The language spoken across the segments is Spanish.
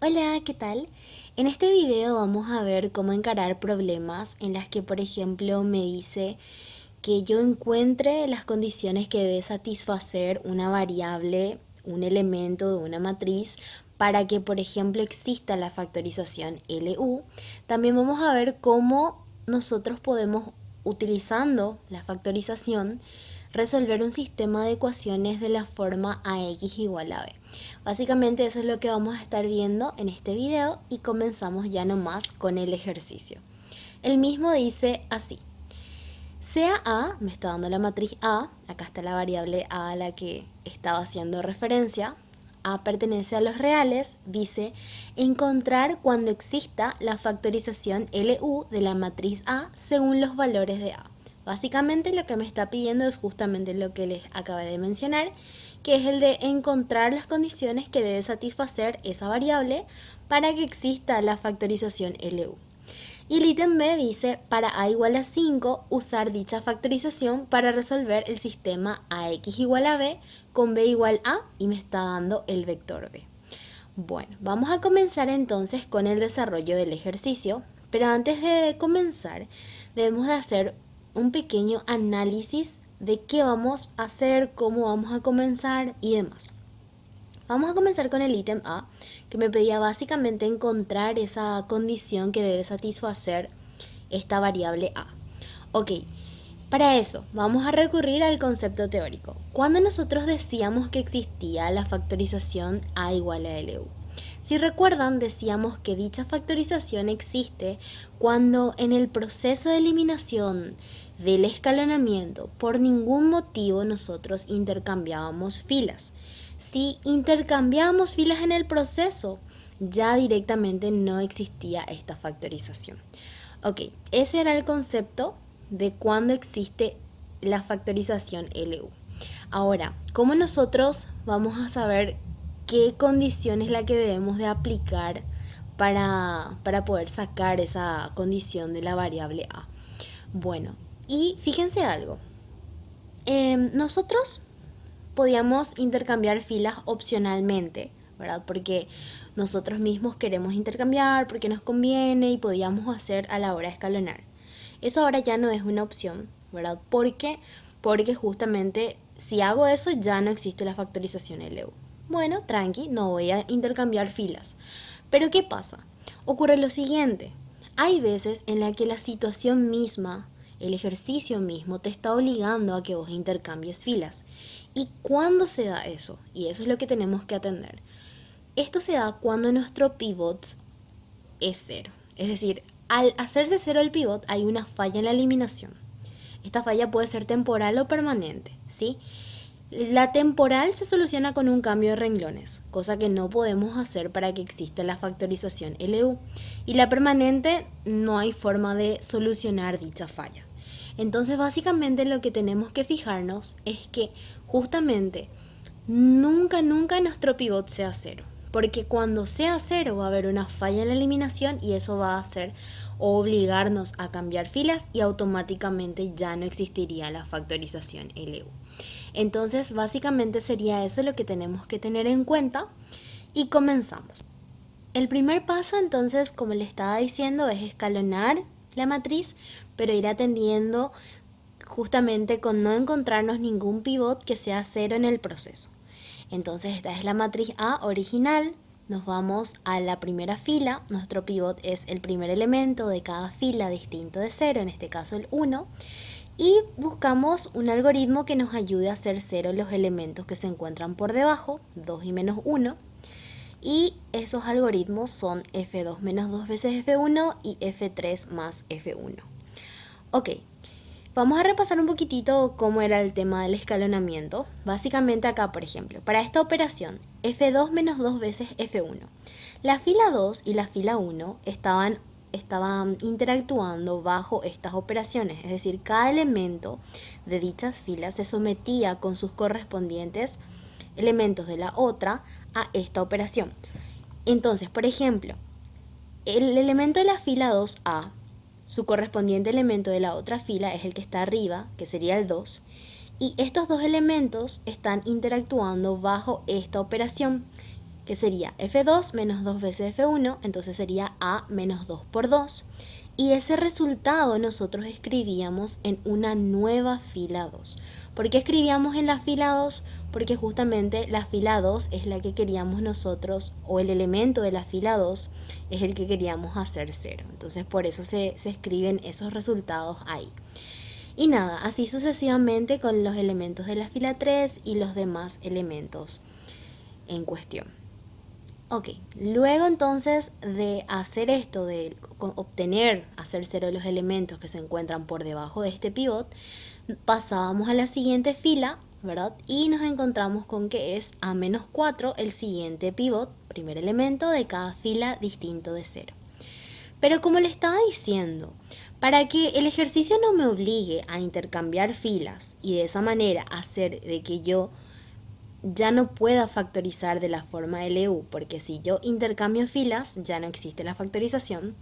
Hola, ¿qué tal? En este video vamos a ver cómo encarar problemas en las que, por ejemplo, me dice que yo encuentre las condiciones que debe satisfacer una variable, un elemento de una matriz para que, por ejemplo, exista la factorización LU. También vamos a ver cómo nosotros podemos, utilizando la factorización, resolver un sistema de ecuaciones de la forma ax igual a b. Básicamente eso es lo que vamos a estar viendo en este video y comenzamos ya nomás con el ejercicio. El mismo dice así: sea A, me está dando la matriz A, acá está la variable A a la que estaba haciendo referencia. A pertenece a los reales, dice encontrar cuando exista la factorización LU de la matriz A según los valores de A. Básicamente lo que me está pidiendo es justamente lo que les acabé de mencionar, que es el de encontrar las condiciones que debe satisfacer esa variable para que exista la factorización LU. Y el ítem B dice, para A igual a 5, usar dicha factorización para resolver el sistema AX igual a B con B igual a, y me está dando el vector B. Bueno, vamos a comenzar entonces con el desarrollo del ejercicio, pero antes de comenzar debemos de hacer un pequeño análisis de qué vamos a hacer, cómo vamos a comenzar y demás. Vamos a comenzar con el ítem A, que me pedía básicamente encontrar esa condición que debe satisfacer esta variable A. Ok, para eso vamos a recurrir al concepto teórico. Cuando nosotros decíamos que existía la factorización A igual a LU. Si recuerdan, decíamos que dicha factorización existe cuando en el proceso de eliminación del escalonamiento por ningún motivo nosotros intercambiábamos filas. Si intercambiábamos filas en el proceso, ya directamente no existía esta factorización. Ok, ese era el concepto de cuando existe la factorización LU. Ahora, ¿cómo nosotros vamos a saber qué condición es la que debemos de aplicar para poder sacar esa condición de la variable A? Bueno, y fíjense algo. Nosotros podíamos intercambiar filas opcionalmente, ¿verdad? Porque nosotros mismos queremos intercambiar, porque nos conviene y podíamos hacer a la hora de escalonar. Eso ahora ya no es una opción, ¿verdad? Porque justamente si hago eso ya no existe la factorización LU. Bueno, tranqui, no voy a intercambiar filas. Pero ¿qué pasa? Ocurre lo siguiente. Hay veces en la que la situación misma, el ejercicio mismo, te está obligando a que vos intercambies filas. ¿Y cuándo se da eso? Y eso es lo que tenemos que atender. Esto se da cuando nuestro pivot es cero. Es decir, al hacerse cero el pivot hay una falla en la eliminación. Esta falla puede ser temporal o permanente, ¿sí? La temporal se soluciona con un cambio de renglones, cosa que no podemos hacer para que exista la factorización LU. Y la permanente no hay forma de solucionar dicha falla. Entonces básicamente lo que tenemos que fijarnos es que justamente nunca nuestro pivot sea cero. Porque cuando sea cero va a haber una falla en la eliminación y eso va a hacer obligarnos a cambiar filas y automáticamente ya no existiría la factorización LU. Entonces básicamente sería eso lo que tenemos que tener en cuenta y comenzamos. El primer paso entonces, como le estaba diciendo, es escalonar la matriz, pero ir atendiendo justamente con no encontrarnos ningún pivot que sea cero en el proceso. Entonces esta es la matriz A original, nos vamos a la primera fila, nuestro pivot es el primer elemento de cada fila distinto de cero, en este caso el 1, y buscamos un algoritmo que nos ayude a hacer cero los elementos que se encuentran por debajo, 2 y menos 1, y esos algoritmos son F2 menos 2 veces F1 y F3 más F1. Ok, vamos a repasar un poquitito cómo era el tema del escalonamiento. Básicamente acá, por ejemplo, para esta operación, F2 menos 2 veces F1. La fila 2 y la fila 1 estaban interactuando bajo estas operaciones, es decir, cada elemento de dichas filas se sometía con sus correspondientes elementos de la otra a esta operación. Entonces, por ejemplo, el elemento de la fila 2A, su correspondiente elemento de la otra fila es el que está arriba, que sería el 2, y estos dos elementos están interactuando bajo esta operación que sería F2 menos 2 veces F1, entonces sería A menos 2 por 2. Y ese resultado nosotros escribíamos en una nueva fila 2. ¿Por qué escribíamos en la fila 2? Porque justamente la fila 2 es la que queríamos nosotros, o el elemento de la fila 2 es el que queríamos hacer 0. Entonces por eso se escriben esos resultados ahí. Y nada, así sucesivamente con los elementos de la fila 3 y los demás elementos en cuestión. Ok, luego entonces de hacer esto, de obtener, hacer 0 los elementos que se encuentran por debajo de este pivot, pasábamos a la siguiente fila, ¿verdad? Y nos encontramos con que es A menos 4 el siguiente pivot, primer elemento de cada fila distinto de 0. Pero como le estaba diciendo, para que el ejercicio no me obligue a intercambiar filas y de esa manera hacer de que yo ya no pueda factorizar de la forma LU, porque si yo intercambio filas ya no existe la factorización,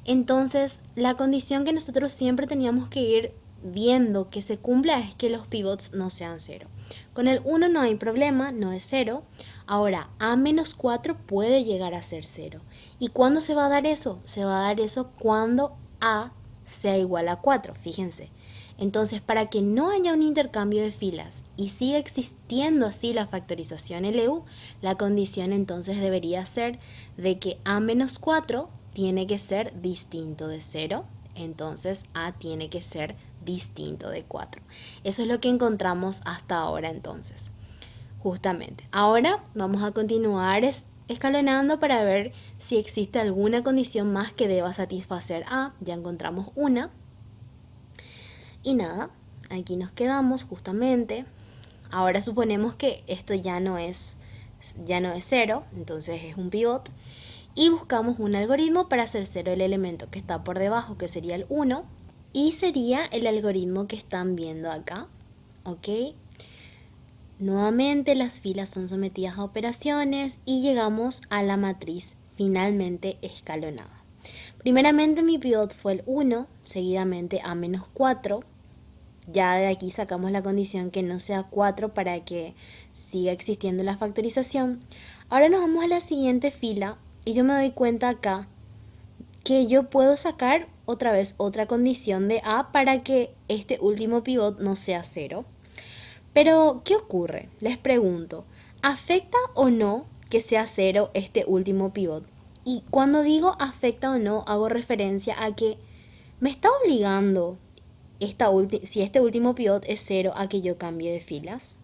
entonces la condición que nosotros siempre teníamos que ir viendo que se cumpla es que los pivots no sean 0. Con el 1 no hay problema, no es 0. Ahora, A menos 4 puede llegar a ser 0. ¿Y cuándo se va a dar eso? Se va a dar eso cuando A sea igual a 4, fíjense. Entonces, para que no haya un intercambio de filas y siga existiendo así la factorización LU, la condición entonces debería ser de que A menos 4 tiene que ser distinto de 0, entonces A tiene que ser distinto de 4. Eso es lo que encontramos hasta ahora entonces, justamente. Ahora vamos a continuar escalonando para ver si existe alguna condición más que deba satisfacer A. Ya encontramos una. Y nada, aquí nos quedamos justamente. Ahora suponemos que esto ya no es 0, entonces es un pivot. Y buscamos un algoritmo para hacer 0 el elemento que está por debajo, que sería el 1. Y sería el algoritmo que están viendo acá. ¿Ok? Nuevamente las filas son sometidas a operaciones y llegamos a la matriz finalmente escalonada. Primeramente mi pivot fue el 1, seguidamente A menos 4. Ya de aquí sacamos la condición que no sea 4 para que siga existiendo la factorización. Ahora nos vamos a la siguiente fila y yo me doy cuenta acá que yo puedo sacar otra vez otra condición de A para que este último pivot no sea 0. Pero, ¿qué ocurre? Les pregunto, ¿afecta o no que sea 0 este último pivot? Y cuando digo afecta o no, hago referencia a que me está obligando si este último pivot es 0 a que yo cambie de filas.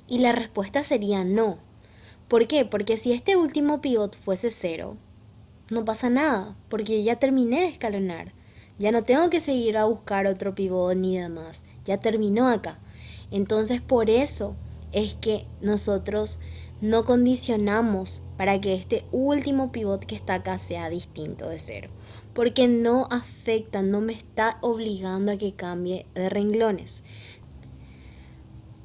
Y la respuesta sería no. ¿Por qué? Porque si este último pivot fuese 0, no pasa nada, porque ya terminé de escalonar. Ya no tengo que seguir a buscar otro pivot ni demás. Ya terminó acá. Entonces por eso es que nosotros no condicionamos para que este último pivot que está acá sea distinto de 0. Porque no afecta, no me está obligando a que cambie de renglones.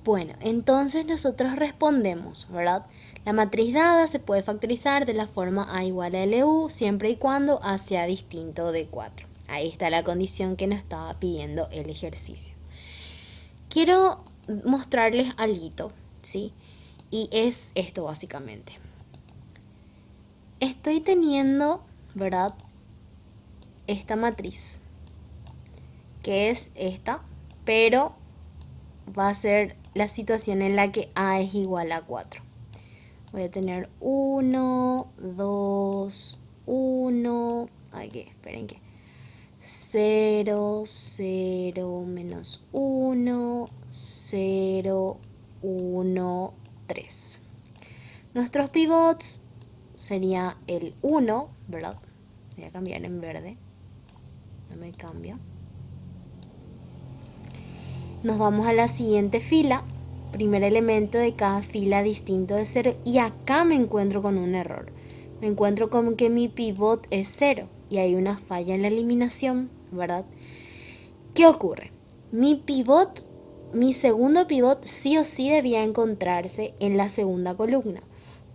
Bueno, entonces nosotros respondemos, ¿verdad? La matriz dada se puede factorizar de la forma A igual a LU siempre y cuando A sea distinto de 4. Ahí está la condición que nos estaba pidiendo el ejercicio. Quiero mostrarles algo, ¿sí? Y es esto básicamente. Estoy teniendo, ¿verdad? Esta matriz, que es esta, pero va a ser la situación en la que A es igual a 4. Voy a tener 1, 2, 1, esperen que 0, 0, menos 1, 0, 1, 3. Nuestros pivots sería el 1, ¿verdad? Voy a cambiar en verde. No me cambia. Nos vamos a la siguiente fila. Primer elemento de cada fila distinto de 0. Y acá me encuentro con un error. Me encuentro con que mi pivot es 0. Y hay una falla en la eliminación, ¿verdad? ¿Qué ocurre? Mi segundo pivot sí o sí debía encontrarse en la segunda columna.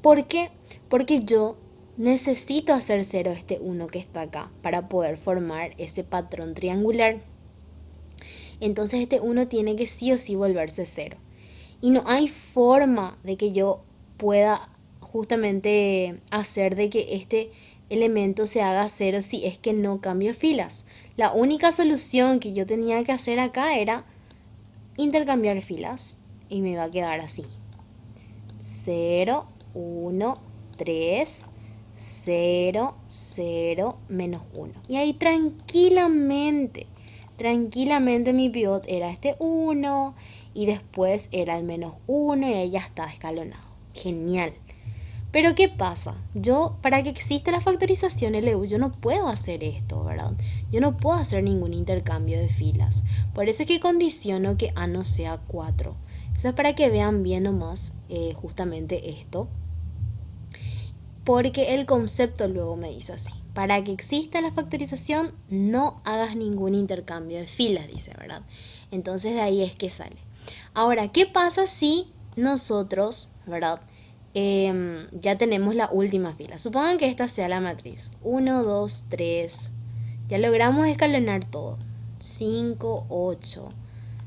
¿Por qué? Porque yo necesito hacer 0 este 1 que está acá para poder formar ese patrón triangular. Entonces este 1 tiene que sí o sí volverse 0. Y no hay forma de que yo pueda justamente hacer de que este elemento se haga cero si es que no cambio filas. La única solución que yo tenía que hacer acá era intercambiar filas y me va a quedar así. 0, 1, 3, 0, 0, menos 1. Y ahí tranquilamente mi pivot era este 1 y después era el menos 1 y ahí ya está escalonado. Genial. Pero ¿qué pasa? Yo, para que exista la factorización LU, yo no puedo hacer esto, ¿verdad? Yo no puedo hacer ningún intercambio de filas. Por eso es que condiciono que A no sea 4. Eso es para que vean bien nomás justamente esto. Porque el concepto luego me dice así. Para que exista la factorización, no hagas ningún intercambio de filas, dice, ¿verdad? Entonces de ahí es que sale. Ahora, ¿qué pasa si nosotros, ¿verdad? Ya tenemos la última fila. Supongan que esta sea la matriz. 1, 2, 3. Ya logramos escalonar todo. 5, 8.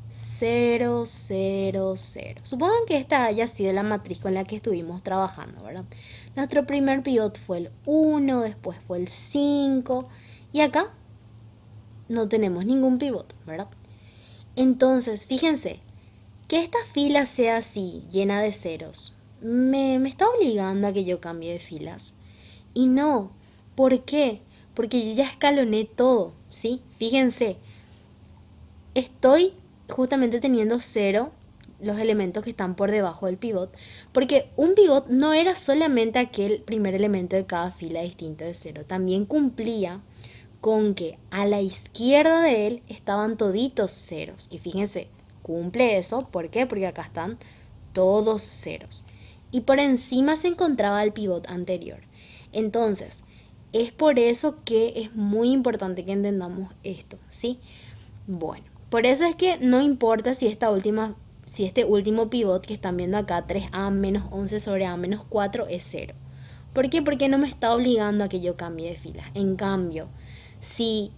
0, 0, 0. Supongan que esta haya sido la matriz con la que estuvimos trabajando, ¿verdad? Nuestro primer pivot fue el 1, después fue el 5 y acá no tenemos ningún pivot, ¿verdad? Entonces, fíjense, que esta fila sea así, llena de ceros, me está obligando a que yo cambie de filas. Y no, ¿por qué? Porque yo ya escaloné todo, ¿sí? Fíjense, estoy justamente teniendo 0 los elementos que están por debajo del pivot, porque un pivot no era solamente aquel primer elemento de cada fila distinto de 0, también cumplía con que a la izquierda de él estaban toditos ceros. Y fíjense, cumple eso, ¿por qué? Porque acá están todos ceros. Y por encima se encontraba el pivot anterior. Entonces, es por eso que es muy importante que entendamos esto, ¿sí? Bueno, por eso es que no importa si este último pivot que están viendo acá, 3A menos 11 sobre A menos 4 es 0. ¿Por qué? Porque no me está obligando a que yo cambie de fila. En cambio, si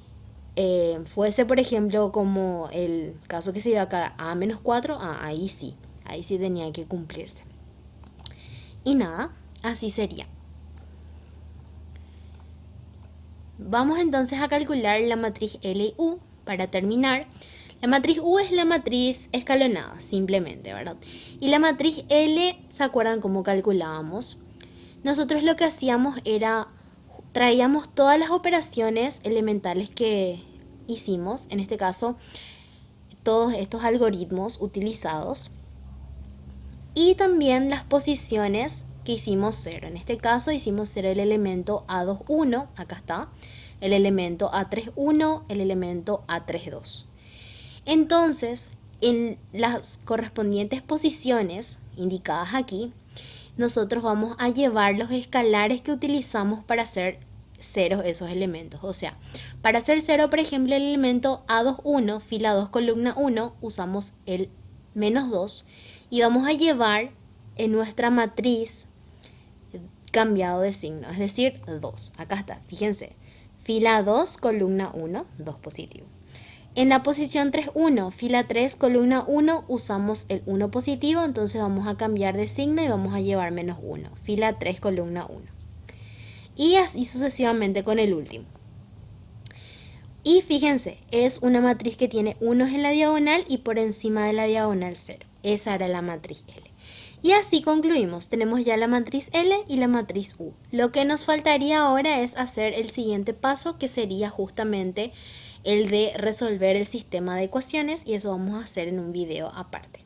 fuese, por ejemplo, como el caso que se ve acá, A menos 4, ahí sí tenía que cumplirse. Y nada, así sería. Vamos entonces a calcular la matriz L y U para terminar. La matriz U es la matriz escalonada, simplemente, ¿verdad? Y la matriz L, ¿se acuerdan cómo calculábamos? Nosotros lo que hacíamos era, traíamos todas las operaciones elementales que hicimos, en este caso, todos estos algoritmos utilizados, y también las posiciones que hicimos 0. En este caso hicimos 0 el elemento A21, acá está, el elemento A31, el elemento A32. Entonces, en las correspondientes posiciones indicadas aquí, nosotros vamos a llevar los escalares que utilizamos para hacer ceros esos elementos. O sea, para hacer 0, por ejemplo, el elemento A21, fila 2, columna 1, usamos el menos 2 y vamos a llevar en nuestra matriz cambiado de signo, es decir, 2. Acá está, fíjense, fila 2, columna 1, 2 positivo. En la posición 3, 1, fila 3, columna 1, usamos el 1 positivo, entonces vamos a cambiar de signo y vamos a llevar menos 1, fila 3, columna 1. Y así sucesivamente con el último. Y fíjense, es una matriz que tiene unos en la diagonal y por encima de la diagonal 0. Esa era la matriz L. Y así concluimos. Tenemos ya la matriz L y la matriz U. Lo que nos faltaría ahora es hacer el siguiente paso, que sería justamente el de resolver el sistema de ecuaciones, y eso vamos a hacer en un video aparte.